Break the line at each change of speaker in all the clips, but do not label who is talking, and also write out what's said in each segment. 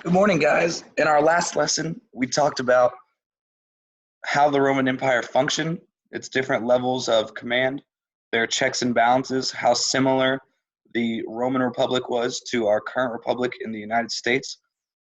Good morning, guys. In our last lesson, we talked about how the Roman Empire functioned, its different levels of command, their checks and balances, how similar the Roman Republic was to our current republic in the United States.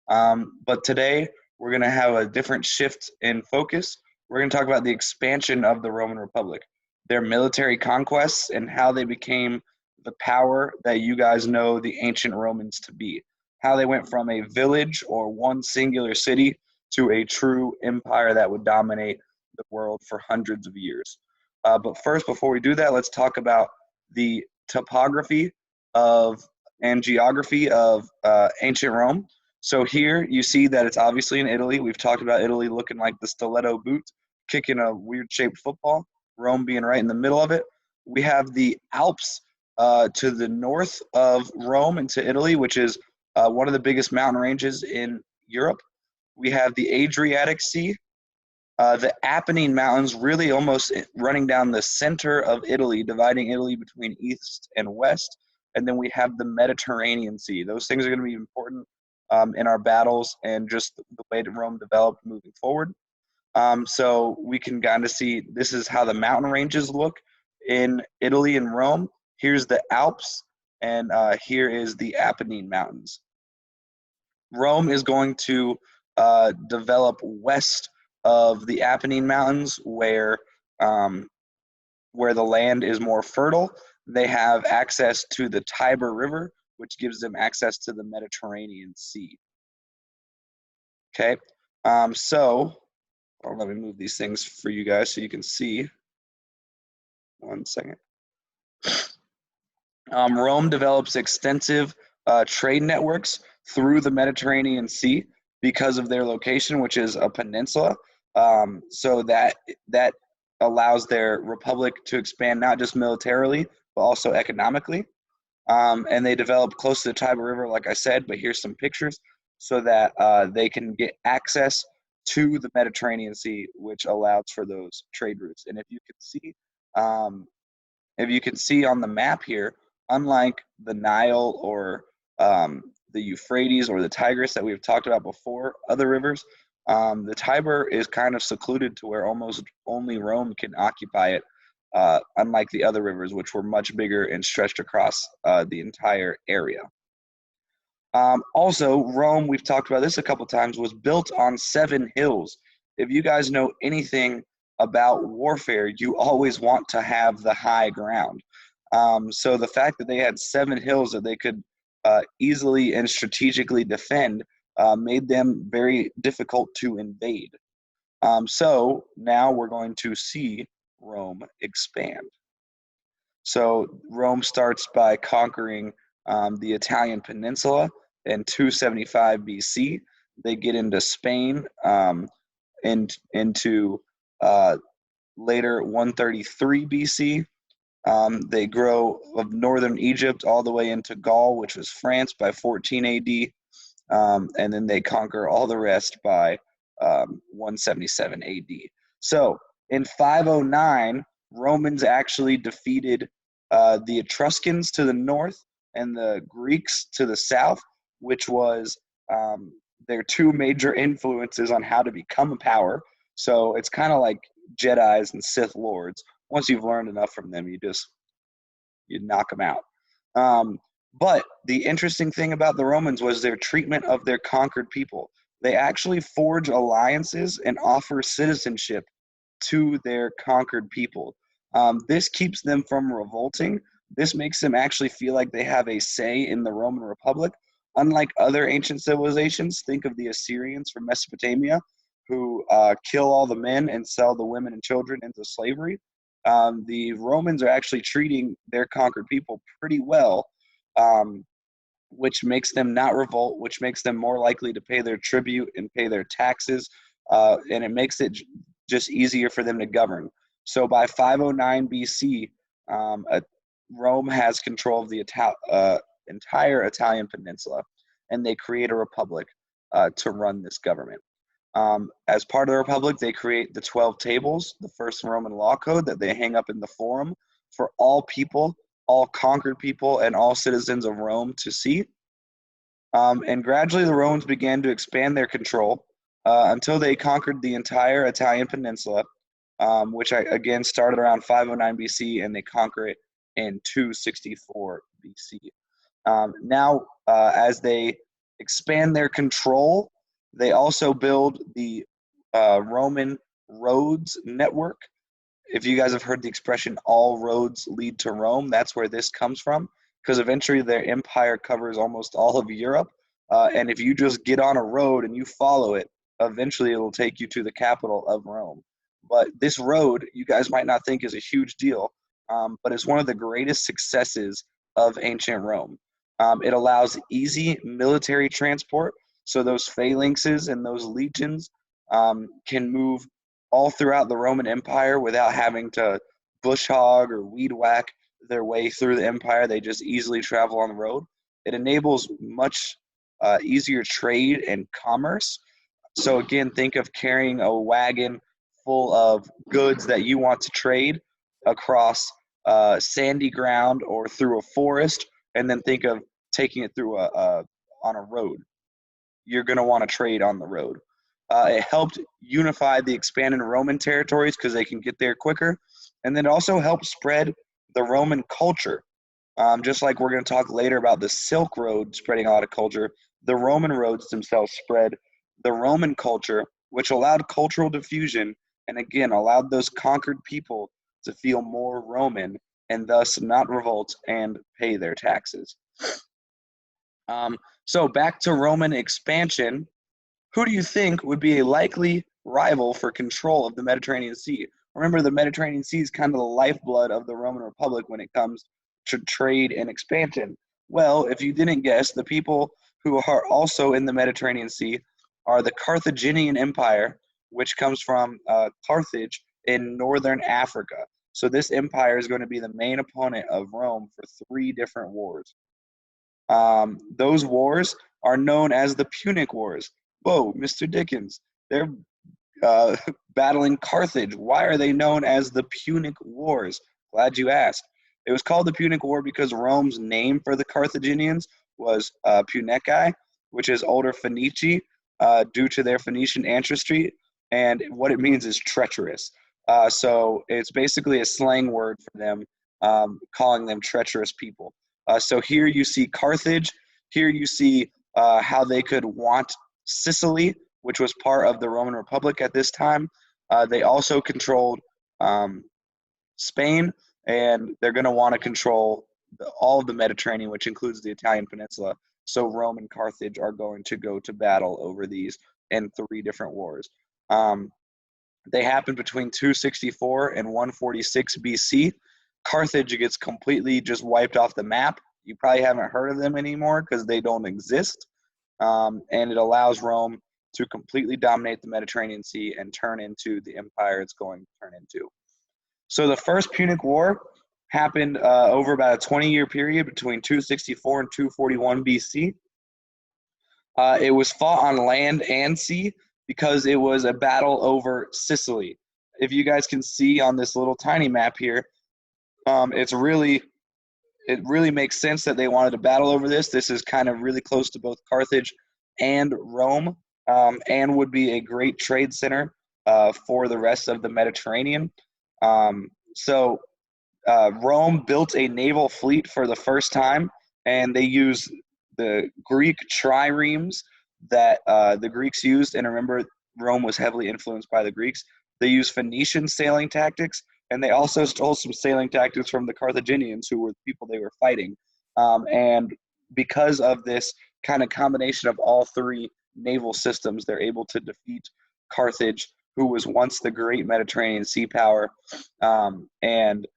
But today, we're going to have a different shift in focus. We're going to talk about the expansion of the Roman Republic, their military conquests, and how they became the power that you guys know the ancient Romans to be. How they went from a village or one singular city to a true empire that would dominate the world for hundreds of years. But first, before we do that, let's talk about the topography of and geography of ancient Rome. So here you see that it's obviously in Italy. We've talked about Italy looking like the stiletto boot, kicking a weird shaped football, Rome being right in the middle of it. We have the Alps to the north of Rome into Italy, which is one of the biggest mountain ranges in Europe. We have the Adriatic Sea, the Apennine Mountains really almost running down the center of Italy, dividing Italy between east and west. And then we have the Mediterranean Sea. Those things are going to be important in our battles and just the way that Rome developed moving forward. So we can kind of see this is how the mountain ranges look in Italy and Rome. Here's the Alps, and here is the Apennine Mountains. Rome is going to develop west of the Apennine Mountains, where the land is more fertile. They have access to the Tiber River, which gives them access to the Mediterranean Sea. Okay, let me move these things for you guys so you can see. 1 second. Rome develops extensive trade networks through the Mediterranean Sea because of their location, which is a peninsula. So that allows their republic to expand not just militarily, but also economically. And they develop close to the Tiber River, like I said, but here's some pictures so that they can get access to the Mediterranean Sea, which allows for those trade routes. And if you can see on the map here, unlike the Nile or the Euphrates or the Tigris that we've talked about before, other rivers, the Tiber is kind of secluded to where almost only Rome can occupy it, unlike the other rivers, which were much bigger and stretched across the entire area. Also, Rome, we've talked about this a couple times, was built on 7 hills. If you guys know anything about warfare, you always want to have the high ground. So the fact that they had 7 hills that they could easily and strategically defend made them very difficult to invade. So now we're going to see Rome expand. So Rome starts by conquering the Italian peninsula in 275 BC. They get into Spain and into later 133 BC. They grow of northern Egypt all the way into Gaul, which was France, by 14 AD. And then they conquer all the rest by 177 AD. So in 509, Romans actually defeated the Etruscans to the north and the Greeks to the south, which was their 2 major influences on how to become a power. So it's kind of like Jedis and Sith Lords. Once you've learned enough from them, you knock them out. But the interesting thing about the Romans was their treatment of their conquered people. They actually forge alliances and offer citizenship to their conquered people. This keeps them from revolting. This makes them actually feel like they have a say in the Roman Republic. Unlike other ancient civilizations, think of the Assyrians from Mesopotamia, who kill all the men and sell the women and children into slavery. The Romans are actually treating their conquered people pretty well, which makes them not revolt, which makes them more likely to pay their tribute and pay their taxes, and it makes it just easier for them to govern. So by 509 BC, Rome has control of the entire Italian peninsula, and they create a republic to run this government. As part of the republic, they create the 12 tables, the first Roman law code that they hang up in the forum for all people, all conquered people, and all citizens of Rome to see. And gradually the Romans began to expand their control until they conquered the entire Italian peninsula, which again started around 509 BC, and they conquer it in 264 BC. Now, as they expand their control, they also build the Roman roads network. If you guys have heard the expression "all roads lead to Rome," that's where this comes from, because eventually their empire covers almost all of Europe. And if you just get on a road and you follow it, eventually it will take you to the capital of Rome. But this road, you guys might not think is a huge deal, but it's one of the greatest successes of ancient Rome. It allows easy military transport, so those phalanxes and those legions can move all throughout the Roman Empire without having to bush hog or weed whack their way through the empire. They just easily travel on the road. It enables much easier trade and commerce. So again, think of carrying a wagon full of goods that you want to trade across sandy ground or through a forest, and then think of taking it through on a road. You're going to want to trade on the road. It helped unify the expanded Roman territories because they can get there quicker. And then it also helped spread the Roman culture. Just like we're going to talk later about the Silk Road spreading a lot of culture, the Roman roads themselves spread the Roman culture, which allowed cultural diffusion and again allowed those conquered people to feel more Roman and thus not revolt and pay their taxes. So back to Roman expansion. Who do you think would be a likely rival for control of the Mediterranean Sea? Remember, the Mediterranean Sea is kind of the lifeblood of the Roman Republic when it comes to trade and expansion. Well, if you didn't guess, the people who are also in the Mediterranean Sea are the Carthaginian Empire, which comes from Carthage in northern Africa. So this empire is going to be the main opponent of Rome for 3 different wars. Those wars are known as the Punic Wars. Whoa, Mr. Dickens, they're battling Carthage. Why are they known as the Punic Wars? Glad you asked. It was called the Punic War because Rome's name for the Carthaginians was Punici, which is Older Phoenici, due to their Phoenician ancestry, and what it means is treacherous. So it's basically a slang word for them, calling them treacherous people. So here you see Carthage. Here you see how they could want Sicily, which was part of the Roman Republic at this time. They also controlled Spain, and they're going to want to control all of the Mediterranean, which includes the Italian peninsula. So Rome and Carthage are going to go to battle over these in 3 different wars. They happened between 264 and 146 BC. Carthage gets completely just wiped off the map. You probably haven't heard of them anymore because they don't exist. And it allows Rome to completely dominate the Mediterranean Sea and turn into the empire it's going to turn into. So the First Punic War happened over about a 20-year period between 264 and 241 BC. It was fought on land and sea because it was a battle over Sicily. If you guys can see on this little tiny map here, it really makes sense that they wanted to battle over this. This is kind of really close to both Carthage and Rome, and would be a great trade center for the rest of the Mediterranean. So Rome built a naval fleet for the first time, and they used the Greek triremes that the Greeks used. And remember, Rome was heavily influenced by the Greeks. They used Phoenician sailing tactics, and they also stole some sailing tactics from the Carthaginians, who were the people they were fighting. And because of this kind of combination of all 3 naval systems, they're able to defeat Carthage, who was once the great Mediterranean sea power. And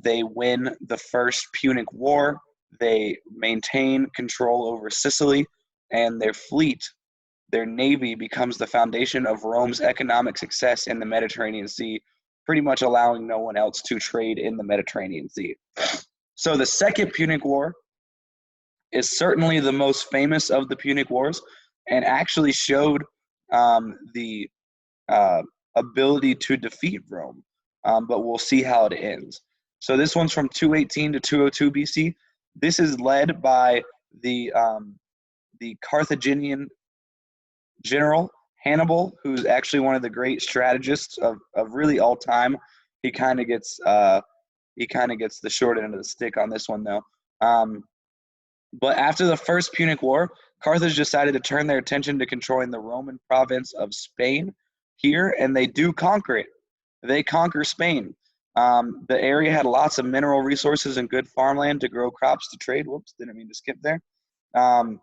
they win the First Punic War. They maintain control over Sicily, and their fleet, their navy, becomes the foundation of Rome's economic success in the Mediterranean Sea, pretty much allowing no one else to trade in the Mediterranean Sea. So the Second Punic War is certainly the most famous of the Punic Wars, and actually showed the ability to defeat Rome, but we'll see how it ends. So this one's from 218 to 202 BC. This is led by the the Carthaginian general Hannibal, who's actually one of the great strategists of really all time. He kind of gets the short end of the stick on this one though. But after the First Punic War, Carthage decided to turn their attention to controlling the Roman province of Spain here, and they do conquer it. They conquer Spain. The area had lots of mineral resources and good farmland to grow crops to trade. Whoops, didn't mean to skip there. And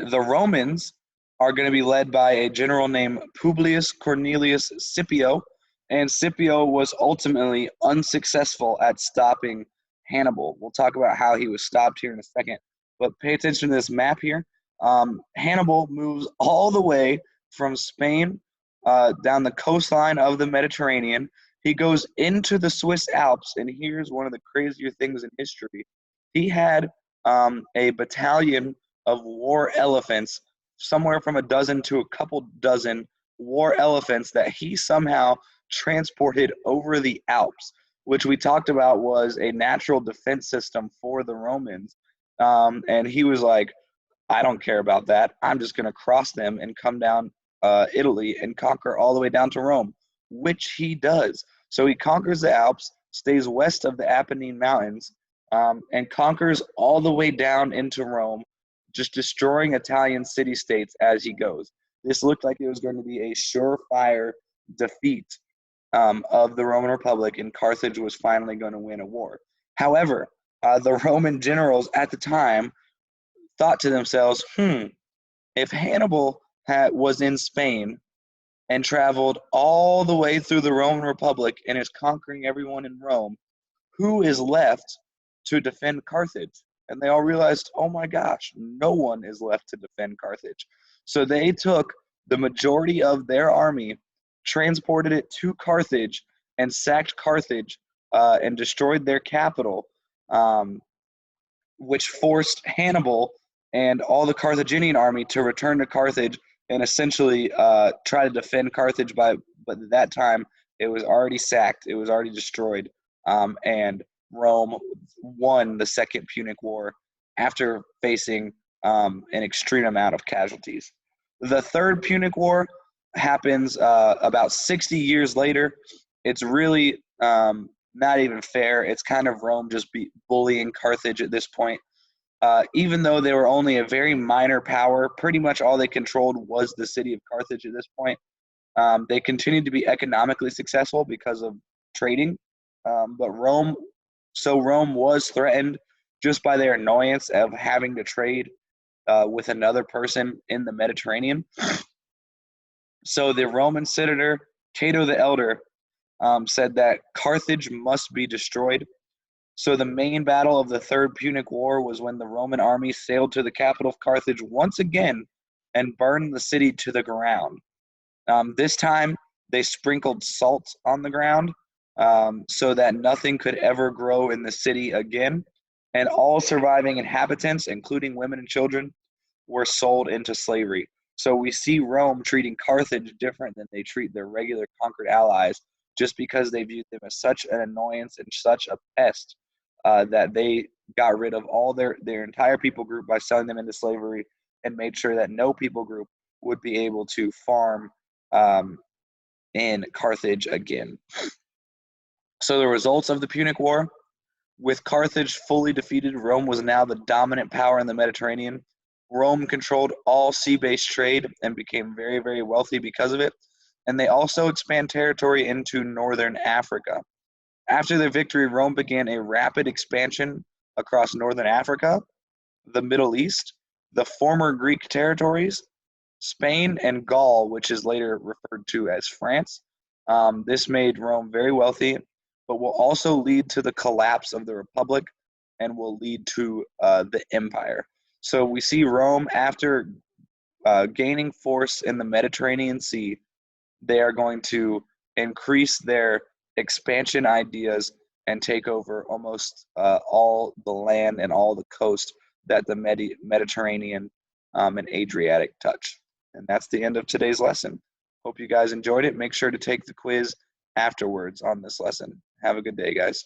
the Romans are going to be led by a general named Publius Cornelius Scipio, and Scipio was ultimately unsuccessful at stopping Hannibal. We'll talk about how he was stopped here in a second, but pay attention to this map here. Hannibal moves all the way from Spain down the coastline of the Mediterranean. He goes into the Swiss Alps, and here's one of the crazier things in history. He had a battalion of war elephants, somewhere from a dozen to a couple dozen war elephants that he somehow transported over the Alps, which we talked about was a natural defense system for the Romans. And he was like, I don't care about that. I'm just going to cross them and come down Italy and conquer all the way down to Rome, which he does. So he conquers the Alps, stays west of the Apennine Mountains, and conquers all the way down into Rome, just destroying Italian city-states as he goes. This looked like it was going to be a surefire defeat of the Roman Republic, and Carthage was finally going to win a war. However, the Roman generals at the time thought to themselves, if Hannibal was in Spain and traveled all the way through the Roman Republic and is conquering everyone in Rome, who is left to defend Carthage? And they all realized, oh my gosh, no one is left to defend Carthage. So they took the majority of their army, transported it to Carthage, and sacked Carthage and destroyed their capital, which forced Hannibal and all the Carthaginian army to return to Carthage and essentially try to defend Carthage. But at that time, it was already sacked. It was already destroyed. And Rome won the Second Punic War after facing an extreme amount of casualties. The Third Punic War happens about 60 years later. It's really not even fair. It's kind of Rome just bullying Carthage at this point. Even though they were only a very minor power, pretty much all they controlled was the city of Carthage at this point. They continued to be economically successful because of trading, but Rome was threatened just by their annoyance of having to trade with another person in the Mediterranean. So the Roman senator Cato the Elder said that Carthage must be destroyed. So the main battle of the Third Punic War was when the Roman army sailed to the capital of Carthage once again and burned the city to the ground. This time, they sprinkled salt on the ground so that nothing could ever grow in the city again. And all surviving inhabitants, including women and children, were sold into slavery. So we see Rome treating Carthage different than they treat their regular conquered allies, just because they viewed them as such an annoyance and such a pest that they got rid of all their entire people group by selling them into slavery and made sure that no people group would be able to farm in Carthage again. So the results of the Punic War: with Carthage fully defeated, Rome was now the dominant power in the Mediterranean. Rome controlled all sea-based trade and became very, very wealthy because of it. And they also expand territory into northern Africa. After their victory, Rome began a rapid expansion across northern Africa, the Middle East, the former Greek territories, Spain, and Gaul, which is later referred to as France. This made Rome very wealthy, but will also lead to the collapse of the Republic and will lead to the empire. So we see Rome, after gaining force in the Mediterranean Sea, they are going to increase their expansion ideas and take over almost all the land and all the coast that the Mediterranean and Adriatic touch. And that's the end of today's lesson. Hope you guys enjoyed it. Make sure to take the quiz afterwards on this lesson. Have a good day, guys.